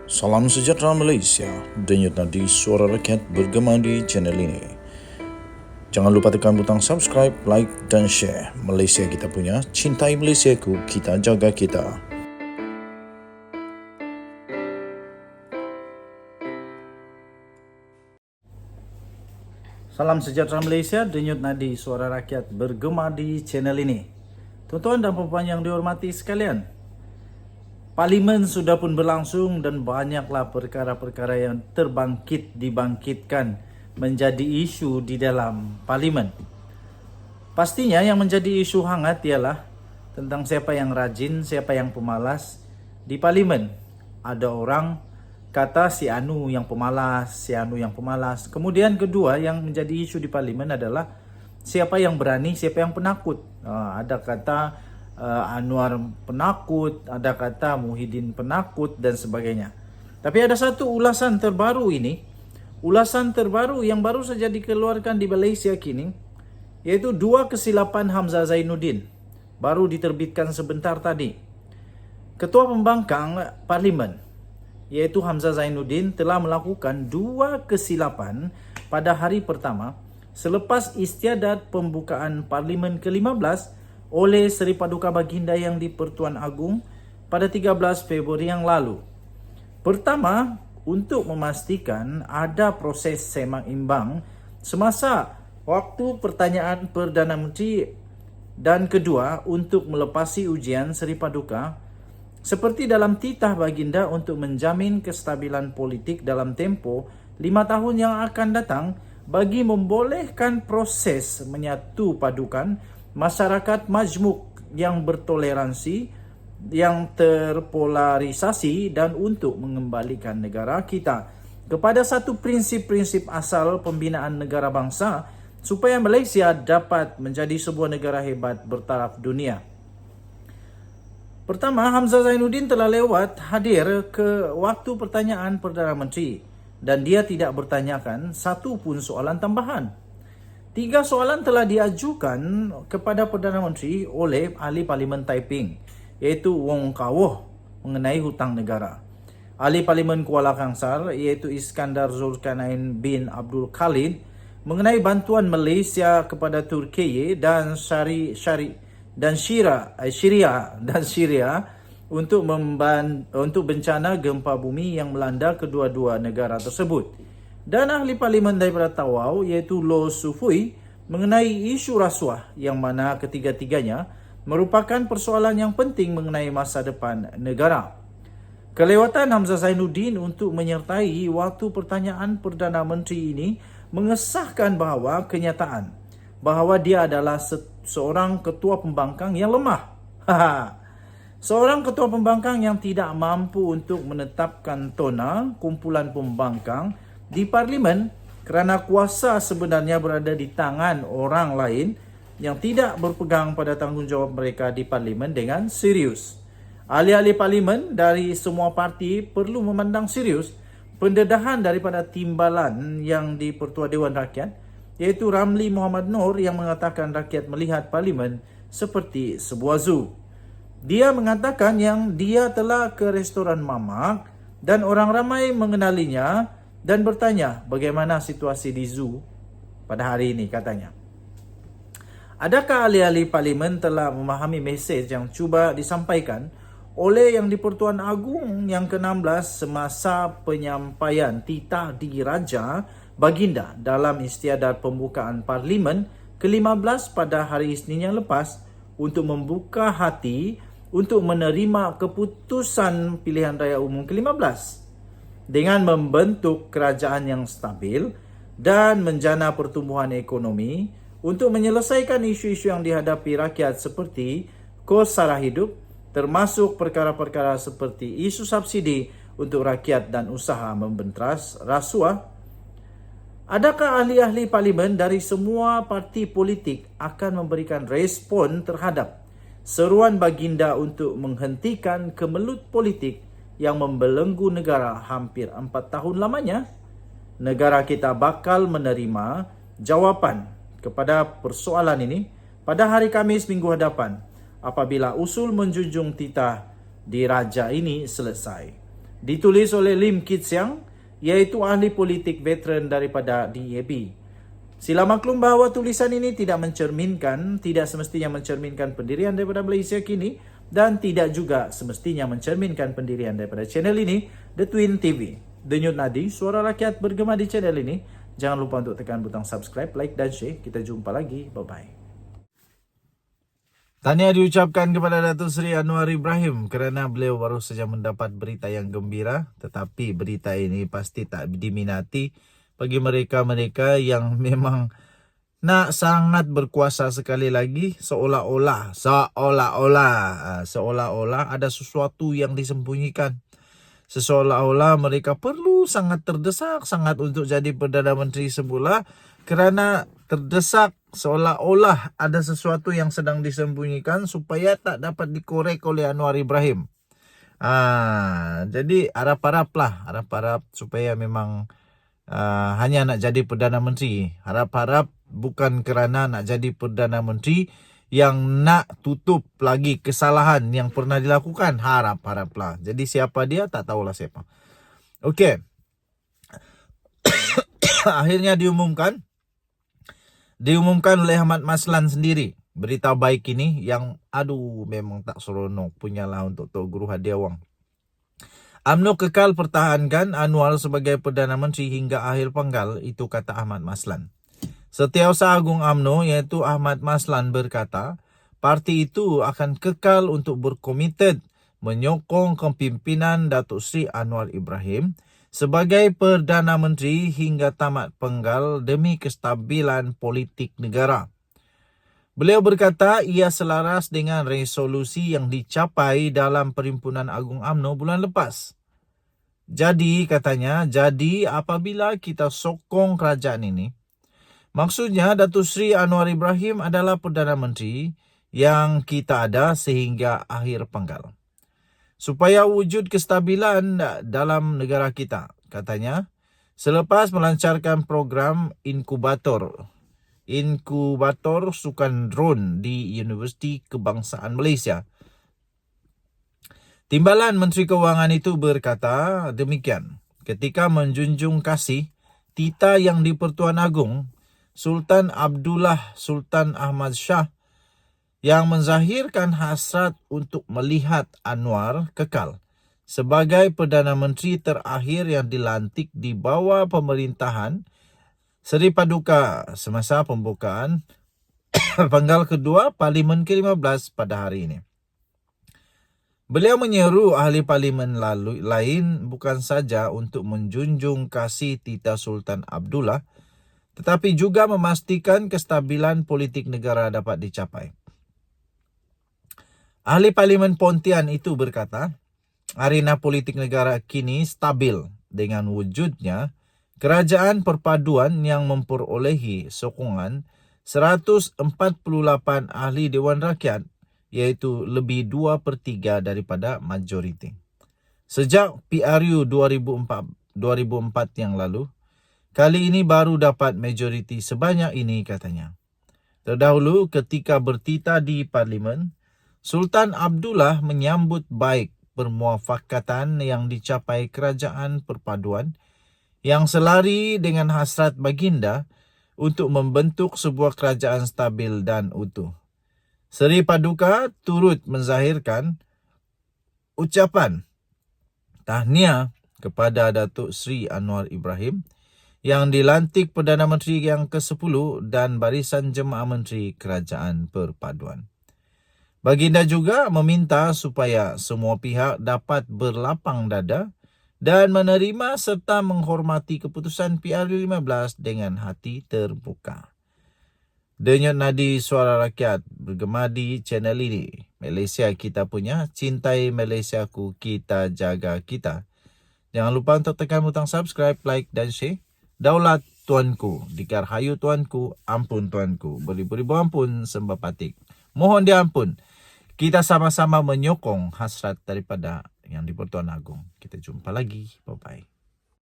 Salam sejahtera Malaysia, denyut nadi suara rakyat bergema di channel ini. Jangan lupa tekan butang subscribe, like dan share. Malaysia kita punya, cintai Malaysiaku, kita jaga kita. Salam sejahtera Malaysia, denyut nadi suara rakyat bergema di channel ini. Tuan-tuan dan puan yang dihormati sekalian, Parlimen sudah pun berlangsung dan banyaklah perkara-perkara yang dibangkitkan menjadi isu di dalam Parlimen. Pastinya yang menjadi isu hangat ialah tentang siapa yang rajin, siapa yang pemalas di Parlimen. Ada orang kata si Anu yang pemalas, si Anu yang pemalas. Kemudian kedua yang menjadi isu di Parlimen adalah siapa yang berani, siapa yang penakut. Ada kata Anwar penakut, ada kata Muhyiddin penakut dan sebagainya. Tapi ada satu ulasan terbaru ini, ulasan terbaru yang baru saja dikeluarkan di Malaysia kini, yaitu 2 kesilapan Hamzah Zainuddin, baru diterbitkan sebentar tadi. Ketua Pembangkang Parlimen, yaitu Hamzah Zainuddin, telah melakukan 2 kesilapan pada hari pertama selepas istiadat pembukaan Parlimen ke-15 oleh Seri Paduka Baginda Yang di-Pertuan Agong pada 13 Februari yang lalu. Pertama, untuk memastikan ada proses seimbang imbang semasa waktu pertanyaan Perdana Menteri, dan kedua, untuk melepasi ujian Seri Paduka seperti dalam titah Baginda untuk menjamin kestabilan politik dalam tempoh 5 tahun yang akan datang bagi membolehkan proses menyatu padukan masyarakat majmuk yang bertoleransi, yang terpolarisasi, dan untuk mengembalikan negara kita kepada satu prinsip-prinsip asal pembinaan negara bangsa supaya Malaysia dapat menjadi sebuah negara hebat bertaraf dunia. Pertama, Hamzah Zainuddin telah lewat hadir ke waktu pertanyaan Perdana Menteri dan dia tidak bertanyakan satu pun soalan tambahan. 3 soalan telah diajukan kepada Perdana Menteri oleh Ahli Parlimen Taiping, iaitu Wong Kah-Woh mengenai hutang negara. Ahli Parlimen Kuala Kangsar, iaitu Iskandar Zulkarnain bin Abdul Khalid, mengenai bantuan Malaysia kepada Turki dan Syria untuk bencana gempa bumi yang melanda kedua-dua negara tersebut. Dan ahli parlimen daripada Tawau, iaitu Loh Sufui, mengenai isu rasuah yang mana ketiga-tiganya merupakan persoalan yang penting mengenai masa depan negara. Kelewatan Hamzah Zainuddin untuk menyertai waktu pertanyaan Perdana Menteri ini mengesahkan bahawa kenyataan bahawa dia adalah seorang ketua pembangkang yang lemah. Seorang ketua pembangkang yang tidak mampu untuk menetapkan tona kumpulan pembangkang di Parlimen kerana kuasa sebenarnya berada di tangan orang lain yang tidak berpegang pada tanggungjawab mereka di Parlimen dengan serius. Ahli-ahli Parlimen dari semua parti perlu memandang serius pendedahan daripada timbalan yang di-Pertua Dewan Rakyat, iaitu Ramli Muhammad Noor, yang mengatakan rakyat melihat Parlimen seperti sebuah zoo. Dia mengatakan yang dia telah ke restoran mamak dan orang ramai mengenalinya dan bertanya bagaimana situasi di zoo pada hari ini, katanya. Adakah ahli-ahli Parlimen telah memahami mesej yang cuba disampaikan oleh Yang di-Pertuan Agong yang ke-16 semasa penyampaian titah Diraja Baginda dalam istiadat pembukaan Parlimen ke-15 pada hari Isnin yang lepas untuk membuka hati untuk menerima keputusan pilihan raya umum ke-15 dengan membentuk kerajaan yang stabil dan menjana pertumbuhan ekonomi untuk menyelesaikan isu-isu yang dihadapi rakyat seperti kos sara hidup, termasuk perkara-perkara seperti isu subsidi untuk rakyat dan usaha membenteras rasuah. Adakah ahli-ahli parlimen dari semua parti politik akan memberikan respon terhadap seruan Baginda untuk menghentikan kemelut politik yang membelenggu negara hampir 4 tahun lamanya? Negara kita bakal menerima jawapan kepada persoalan ini pada hari Khamis minggu hadapan apabila usul menjunjung titah Diraja ini selesai. Ditulis oleh Lim Kit Siang, yaitu ahli politik veteran daripada DAP. Sila maklum bahawa tulisan ini tidak semestinya mencerminkan pendirian daripada Malaysia kini dan tidak juga semestinya mencerminkan pendirian daripada channel ini, The Twin TV. Denyut nadi, suara rakyat bergema di channel ini. Jangan lupa untuk tekan butang subscribe, like dan share. Kita jumpa lagi. Bye-bye. Tahniah diucapkan kepada Datuk Seri Anwar Ibrahim kerana beliau baru saja mendapat berita yang gembira, tetapi berita ini pasti tak diminati bagi mereka-mereka yang memang nak sangat berkuasa sekali lagi, seolah-olah ada sesuatu yang disembunyikan. Seolah-olah mereka perlu sangat terdesak sangat untuk jadi Perdana Menteri semula kerana terdesak, seolah-olah ada sesuatu yang sedang disembunyikan supaya tak dapat dikorek oleh Anwar Ibrahim. Jadi harap-harap supaya memang hanya nak jadi Perdana Menteri. Harap-harap bukan kerana nak jadi Perdana Menteri yang nak tutup lagi kesalahan yang pernah dilakukan. Harap-haraplah. Jadi siapa dia tak tahulah siapa. Okey. Akhirnya diumumkan oleh Ahmad Maslan sendiri. Berita baik ini yang memang tak seronok punyalah untuk Tok Guru Hadiawang. UMNO kekal pertahankan Anwar sebagai Perdana Menteri hingga akhir penggal, itu kata Ahmad Maslan. Setiausaha Agung UMNO iaitu Ahmad Maslan berkata, parti itu akan kekal untuk berkomited menyokong kepimpinan Datuk Seri Anwar Ibrahim sebagai Perdana Menteri hingga tamat penggal demi kestabilan politik negara. Beliau berkata ia selaras dengan resolusi yang dicapai dalam Perhimpunan Agung UMNO bulan lepas. Jadi katanya, apabila kita sokong kerajaan ini, maksudnya Datuk Seri Anwar Ibrahim adalah Perdana Menteri yang kita ada sehingga akhir penggal. Supaya wujud kestabilan dalam negara kita, katanya, selepas melancarkan program inkubator sukan drone di Universiti Kebangsaan Malaysia. Timbalan Menteri Kewangan itu berkata demikian, ketika menjunjung kasih tita yang di-Pertuan Agong, Sultan Abdullah Sultan Ahmad Shah yang menzahirkan hasrat untuk melihat Anwar kekal sebagai Perdana Menteri terakhir yang dilantik di bawah pemerintahan Seri Paduka semasa pembukaan penggal kedua Parlimen ke-15 pada hari ini. Beliau menyeru ahli parlimen lain bukan saja untuk menjunjung kasih tita Sultan Abdullah, tetapi juga memastikan kestabilan politik negara dapat dicapai. Ahli Parlimen Pontian itu berkata, arena politik negara kini stabil dengan wujudnya kerajaan perpaduan yang memperolehi sokongan 148 ahli Dewan Rakyat, iaitu lebih 2/3 daripada majoriti. Sejak PRU 2004 yang lalu, kali ini baru dapat majoriti sebanyak ini, katanya. Terdahulu ketika bertita di Parlimen, Sultan Abdullah menyambut baik permuafakatan yang dicapai kerajaan perpaduan yang selari dengan hasrat baginda untuk membentuk sebuah kerajaan stabil dan utuh. Seri Paduka turut menzahirkan ucapan tahniah kepada Datuk Seri Anwar Ibrahim yang dilantik Perdana Menteri yang ke-10 dan barisan Jemaah Menteri Kerajaan Perpaduan. Baginda juga meminta supaya semua pihak dapat berlapang dada dan menerima serta menghormati keputusan PRU 15 dengan hati terbuka. Denyut nadi suara rakyat bergema di channel ini. Malaysia kita punya, cintai Malaysiaku, kita jaga kita. Jangan lupa untuk tekan butang subscribe, like dan share. Daulat tuanku, dikarhayu tuanku, ampun tuanku. Beribu-ribu ampun sembah patik. Mohon diampun. Kita sama-sama menyokong hasrat daripada yang di Pertuan Agong. Kita jumpa lagi. Bye-bye.